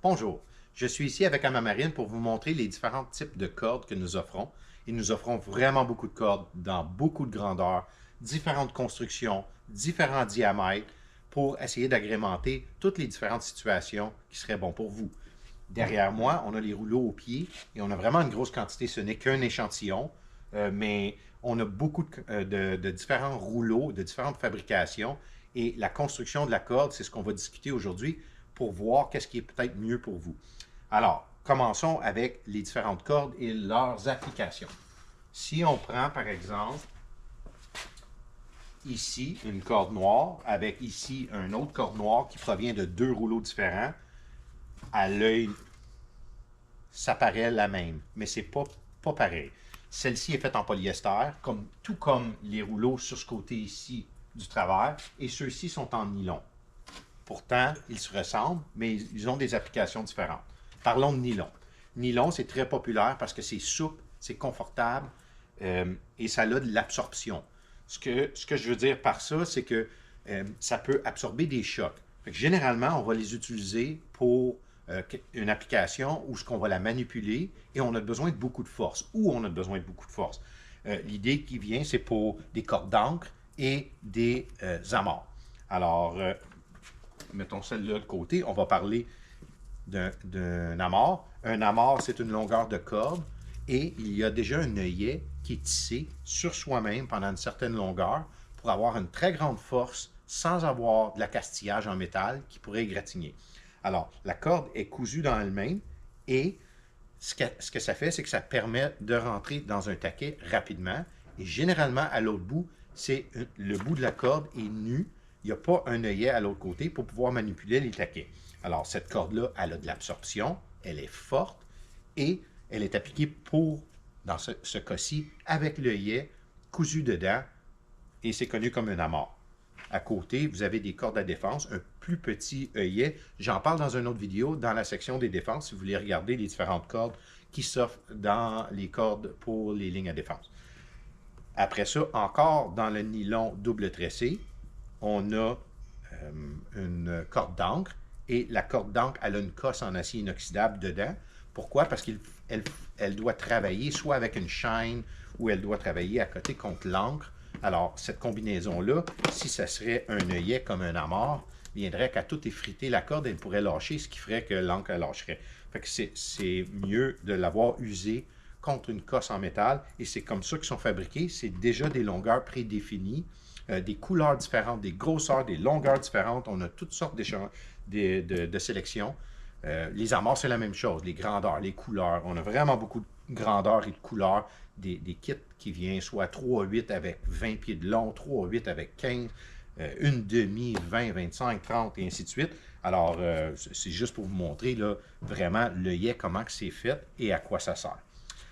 Bonjour, je suis ici avec Amamarine pour vous montrer les différents types de cordes que nous offrons. Et nous offrons vraiment beaucoup de cordes dans beaucoup de grandeurs, différentes constructions, différents diamètres pour essayer d'agrémenter toutes les différentes situations qui seraient bons pour vous. Derrière moi, on a les rouleaux au pied et on a vraiment une grosse quantité. Ce n'est qu'un échantillon, mais on a beaucoup de différents rouleaux, de différentes fabrications. Et la construction de la corde, c'est ce qu'on va discuter aujourd'hui pour voir qu'est-ce qui est peut-être mieux pour vous. Alors, commençons avec les différentes cordes et leurs applications. Si on prend par exemple ici une corde noire avec ici une autre corde noire qui provient de deux rouleaux différents, à l'œil, ça paraît la même, mais c'est pas pareil. Celle-ci est faite en polyester, tout comme les rouleaux sur ce côté ici du travers, et ceux-ci sont en nylon. Pourtant, ils se ressemblent, mais ils ont des applications différentes. Parlons de nylon. Nylon, c'est très populaire parce que c'est souple, c'est confortable et ça a de l'absorption. Ce que je veux dire par ça, c'est que ça peut absorber des chocs. Généralement, on va les utiliser pour une application où on va la manipuler et on a besoin de beaucoup de force. L'idée qui vient, c'est pour des cordes d'ancre et des amarres. Alors, mettons celle-là de côté, on va parler d'un amarre. Un amarre, c'est une longueur de corde et il y a déjà un œillet qui est tissé sur soi-même pendant une certaine longueur pour avoir une très grande force sans avoir de l'accastillage en métal qui pourrait égratigner. Alors, la corde est cousue dans elle-même et ce que ça fait, c'est que ça permet de rentrer dans un taquet rapidement et généralement, à l'autre bout, le bout de la corde est nu. Il n'y a pas un œillet à l'autre côté pour pouvoir manipuler les taquets. Alors, cette corde-là, elle a de l'absorption, elle est forte et elle est appliquée dans ce cas-ci, avec l'œillet cousu dedans et c'est connu comme un amarre. À côté, vous avez des cordes à défense, un plus petit œillet. J'en parle dans une autre vidéo, dans la section des défenses, si vous voulez regarder les différentes cordes qui s'offrent dans les cordes pour les lignes à défense. Après ça, encore dans le nylon double tressé, on a une corde d'encre et la corde d'encre, elle a une cosse en acier inoxydable dedans. Pourquoi? Parce qu'elle doit travailler soit avec une chaîne ou elle doit travailler à côté contre l'encre. Alors, cette combinaison-là, si ça serait un œillet comme un amarre, viendrait qu'à tout effriter la corde, elle pourrait lâcher, ce qui ferait que l'encre lâcherait. Fait que c'est mieux de l'avoir usé contre une cosse en métal et c'est comme ça qu'ils sont fabriqués. C'est déjà des longueurs prédéfinies, des couleurs différentes, des grosseurs, des longueurs différentes. On a toutes sortes de sélections. Les amarres, c'est la même chose, les grandeurs, les couleurs. On a vraiment beaucoup de grandeurs et de couleurs. Des kits qui viennent soit 3 à 8 avec 20 pieds de long, 3 à 8 avec 15, une demi, 20, 25, 30 et ainsi de suite. Alors, c'est juste pour vous montrer là, vraiment l'œillet, comment c'est fait et à quoi ça sert.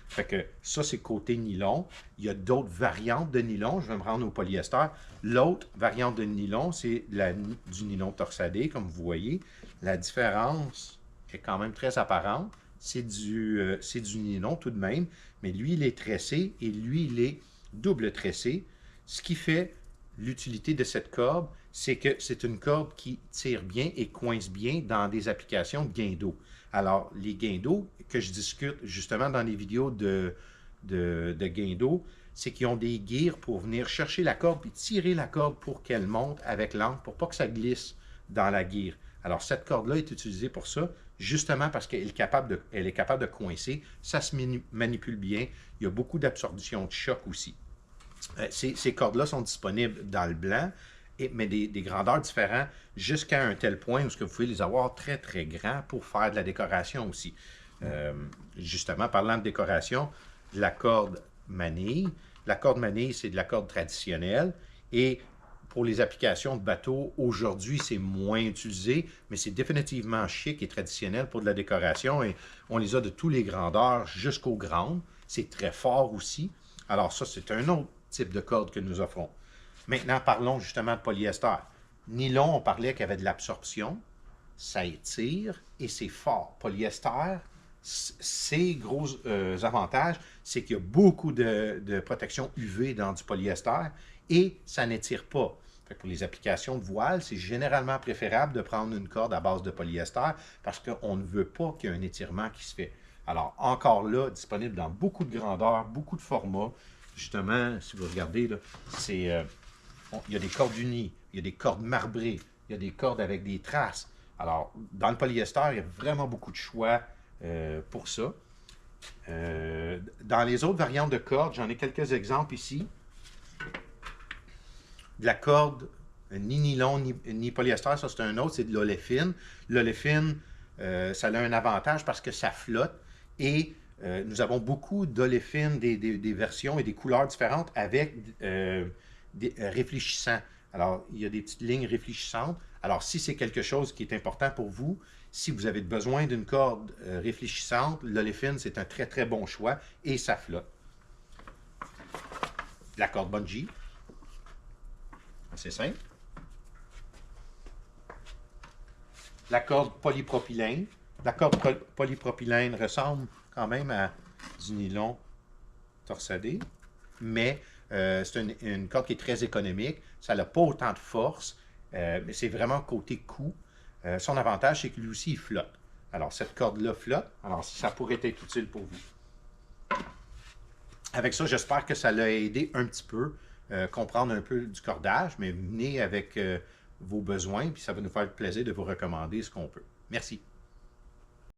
Fait que ça, c'est côté nylon. Il y a d'autres variantes de nylon. Je vais me rendre au polyester. L'autre variante de nylon, c'est du nylon torsadé, comme vous voyez. La différence est quand même très apparente. C'est du nylon tout de même, mais lui, il est tressé et lui, il est double tressé. Ce qui fait l'utilité de cette corde, c'est que c'est une corde qui tire bien et coince bien dans des applications de gain d'eau. Alors, les gains d'eau que je discute justement dans les vidéos de gain d'eau, c'est qu'ils ont des guires pour venir chercher la corde et tirer la corde pour qu'elle monte avec l'encre, pour pas que ça glisse dans la guire. Alors, cette corde-là est utilisée pour ça, justement parce qu'elle est capable de coincer. Ça se manipule bien. Il y a beaucoup d'absorption de choc aussi. Ces cordes-là sont disponibles dans le blanc, mais des grandeurs différentes jusqu'à un tel point où vous pouvez les avoir très, très grands pour faire de la décoration aussi. Justement, parlant de décoration, la corde manille. La corde manille, c'est de la corde traditionnelle et pour les applications de bateau, aujourd'hui, c'est moins utilisé, mais c'est définitivement chic et traditionnel pour de la décoration et on les a de tous les grandeurs jusqu'aux grandes. C'est très fort aussi. Alors ça, c'est un autre type de corde que nous offrons. Maintenant, parlons justement de polyester. Nylon, on parlait qu'il y avait de l'absorption, ça étire et c'est fort. Polyester, ses gros avantages, c'est qu'il y a beaucoup de protection UV dans du polyester et ça n'étire pas. Fait que pour les applications de voile, c'est généralement préférable de prendre une corde à base de polyester parce qu'on ne veut pas qu'il y ait un étirement qui se fait. Alors, encore là, disponible dans beaucoup de grandeurs, beaucoup de formats. Justement, si vous regardez, là, il y a des cordes unies, il y a des cordes marbrées, il y a des cordes avec des traces. Alors, dans le polyester, il y a vraiment beaucoup de choix pour ça. Dans les autres variantes de cordes, j'en ai quelques exemples ici. De la corde, ni nylon, ni polyester, ça c'est un autre, c'est de l'oléfine. L'oléfine, ça a un avantage parce que ça flotte et nous avons beaucoup d'oléfines, des versions et des couleurs différentes avec des réfléchissants. Alors, il y a des petites lignes réfléchissantes. Alors, si c'est quelque chose qui est important pour vous, si vous avez besoin d'une corde réfléchissante, l'oléfine, c'est un très, très bon choix et ça flotte. La corde bungee, c'est simple. La corde polypropylène. La corde polypropylène ressemble quand même à du nylon torsadé, mais c'est une corde qui est très économique. Ça n'a pas autant de force, mais c'est vraiment côté coût. Son avantage, c'est que lui aussi, il flotte. Alors, cette corde-là flotte. Alors, ça pourrait être utile pour vous. Avec ça, j'espère que ça l'a aidé un petit peu, comprendre un peu du cordage, mais venez avec vos besoins, puis ça va nous faire plaisir de vous recommander ce qu'on peut. Merci.